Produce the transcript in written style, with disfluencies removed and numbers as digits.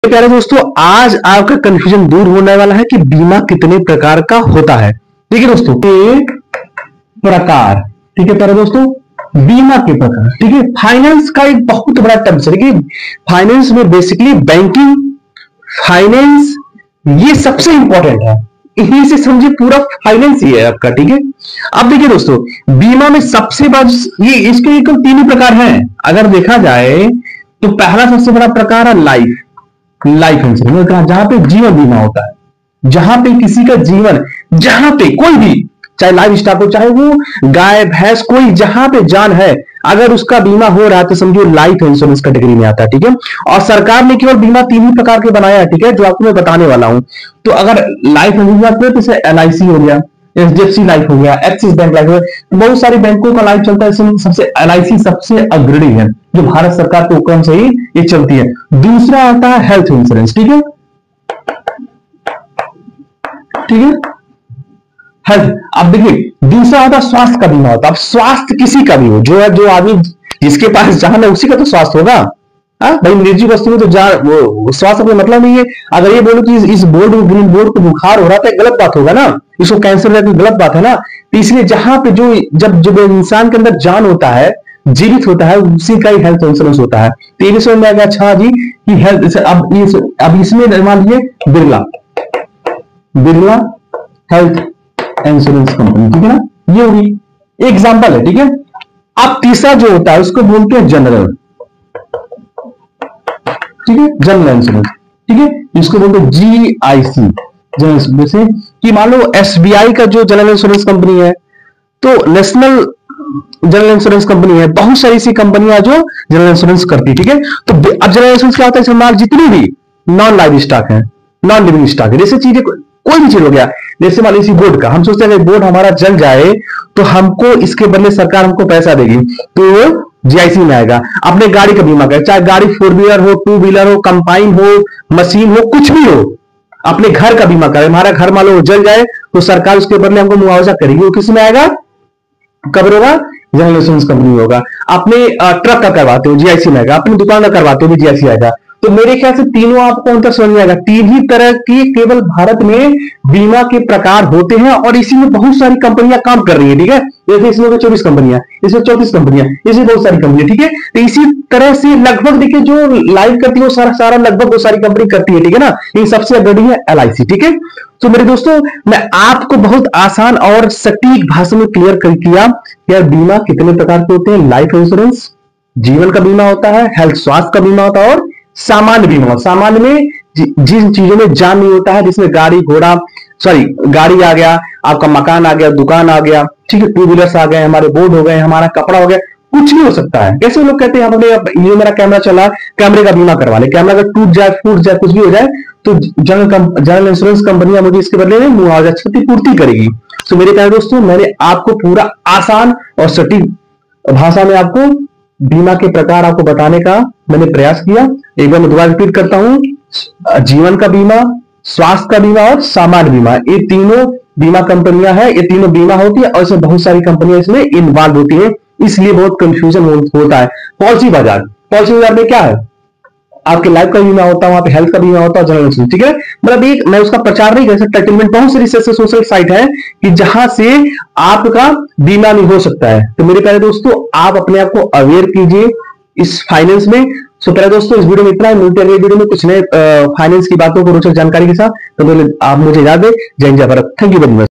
प्यारे दोस्तों, आज आपका कंफ्यूजन दूर होने वाला है कि बीमा कितने प्रकार का होता है। ठीक है दोस्तों, एक प्रकार। ठीक है प्यारे दोस्तों, बीमा के प्रकार। ठीक है, फाइनेंस का एक बहुत बड़ा टर्म है। देखिए, फाइनेंस में बेसिकली बैंकिंग, फाइनेंस, ये सबसे इंपॉर्टेंट है। इन्हीं से समझिए पूरा फाइनेंस ही है आपका। ठीक है, अब देखिए दोस्तों, बीमा में सबसे बड़ा ये इसके एक तीन ही प्रकार हैं अगर देखा जाए तो। पहला सबसे बड़ा प्रकार है लाइफ इंश्योरेंस, जहां पे जीवन बीमा होता है, जहां पे किसी का जीवन, जहां पे कोई भी, चाहे लाइफ स्टॉक हो, चाहे वो गाय भैंस, कोई जहां पे जान है, अगर उसका बीमा हो रहा है तो समझो लाइफ इंश्योरेंस कैटेगरी में आता है। ठीक है, और सरकार ने केवल बीमा तीन ही प्रकार के बनाया है। ठीक है, जो आपको मैं बताने वाला हूं। तो अगर लाइफ इंश्योरेंस तो जैसे LIC हो गया, HDFC लाइफ हो गया, एक्सिस बैंक लाइफ हो गया, बहुत सारी बैंकों का लाइफ चलता है। इसमें सबसे LIC सबसे अग्रणी है, जो भारत सरकार के हुक्म से ही ये चलती है। दूसरा आता है हेल्थ इंश्योरेंस। ठीक है, ठीक है, हेल्थ। अब देखिए, दूसरा आता है स्वास्थ्य का बीमा होता है। अब स्वास्थ्य किसी का भी हो, जो आदमी जिसके पास जान है उसी का तो स्वास्थ्य होगा। भाई निजी वस्तु में तो वो स्वास्थ्य का मतलब नहीं है। अगर ये बोलो कि इस बोर्ड को, ग्रीन बोर्ड को बुखार हो रहा था, गलत बात होगा ना, इसको कैंसर है, गलत बात है ना। तो इसलिए जहां पे जब इंसान के अंदर जान होता है, जीवित होता है, उसी का ही हेल्थ इंश्योरेंस होता है। तो ये भी समझ में आ गया। अच्छा जी, कि हेल्थ, अब इसमें मान लीजिए बिरला हेल्थ इंश्योरेंस कंपनी। ठीक है ना, ये होगी एग्जांपल है। ठीक है, अब तीसरा जो होता है उसको बोलते हैं जनरल। ठीक है, जनरल इंश्योरेंस। ठीक है, इसको बोलते हैं GIC, जनरल। जैसे कि मान लो SBI का जो जनरल इंश्योरेंस कंपनी है, तो नेशनल जनरल इंश्योरेंस कंपनी है, बहुत सारी ऐसी कंपनियां जो जनरल इंश्योरेंस करती है। ठीक है, तो अब जनरल इंश्योरेंस क्या होता है, मान जितनी भी नॉन लाइफ स्टॉक है, नॉन लिविंग स्टॉक है, जैसे चीजें, कोई भी चीज हो गया, जैसे मान लीजिए बोर्ड का, हम सोचते हैं बोर्ड हमारा जल जाए तो हमको इसके बदले सरकार हमको पैसा देगी, तो GIC में आएगा। अपने गाड़ी का बीमा करें, चाहे गाड़ी 4 व्हीलर हो, 2 व्हीलर हो, कंपाइन हो, मशीन हो, कुछ भी हो। अपने घर का बीमा करें, हमारा घर मान लो जल जाए तो सरकार उसके बदले हमको मुआवजा करेगी, वो किस में आएगा, कब होगा, जनरल इंश्योरेंस कंपनी होगा। अपने ट्रक का करवाते हो, GIC में आएगा। अपनी दुकान का करवाते हो, भी GIC आएगा। तो मेरे ख्याल से तीनों आपको अंतर समझ में आएगा। तीन ही तरह की केवल भारत में बीमा के प्रकार होते हैं, और इसी में बहुत सारी कंपनियां काम कर रही है। ठीक है, जैसे इसमें 24 कंपनियां, इसमें 34 कंपनियां, इसमें बहुत सारी कंपनियां। ठीक है, तो इसी तरह से लगभग देखिए जो लाइव करती है वो सारा लगभग वो सारी कंपनी करती है। ठीक है ना, ये सबसे अग्रणी है LIC। ठीक है, तो मेरे दोस्तों, मैं आपको बहुत आसान और सटीक भाषा में क्लियर कर किया यार बीमा कितने प्रकार के होते हैं। लाइफ इंश्योरेंस, जीवन का बीमा होता है, हेल्थ स्वास्थ्य का बीमा होता है, और सामान्य बीमा। सामान्य में जिन चीजों में जान नहीं होता है, जिसमें गाड़ी घोड़ा, गाड़ी आ गया, आपका मकान आ गया, दुकान आ गया, ठीक है, 2 व्हीलर्स आ गए, हमारे बोर्ड हो गए, हमारा कपड़ा हो गया, कुछ भी हो सकता है। कैसे लोग कहते हैं ये मेरा कैमरा चला, कैमरे का बीमा करवा ले, कैमरा अगर टूट जाए, फूट जाए, कुछ भी हो जाए, तो जनरल इंश्योरेंस कंपनियां मुझे इसके बदले में मुआवजा क्षतिपूर्ति करेगी। तो मेरे प्यारे दोस्तों, मैंने आपको पूरा आसान और सटीक भाषा में आपको बीमा के प्रकार आपको बताने का मैंने प्रयास किया। एक बार मैं दोबारा रिपीट करता हूं, जीवन का बीमा, स्वास्थ्य का बीमा और सामान्य बीमा, ये तीनों बीमा कंपनियां हैं, ये तीनों बीमा होती है, और इसमें बहुत सारी कंपनियां इसमें इन्वॉल्व होती है, इसलिए बहुत कंफ्यूजन होता है। पॉलिसी बाजार में क्या है, आपके लाइफ का बीमा होता है, वहां पे हेल्थ का बीमा होता है, जनरल इंश्योरेंस। ठीक है, मतलब एक मैं उसका प्रचार नहीं कर सकता, टाइटलमेंट बहुत सारी सोशल साइट है कि जहां से आपका बीमा नहीं हो सकता है। तो मेरे प्यारे दोस्तों, आप अपने आप को अवेयर कीजिए इस फाइनेंस में। सो प्यारे दोस्तों, इस वीडियो में इतना ही। मिलते हैं अगले वीडियो में कुछ नए फाइनेंस की बातों को, रोचक जानकारी के साथ। तो आप मुझे याद है। जय हिंद, जय Bharat. Thank you very much.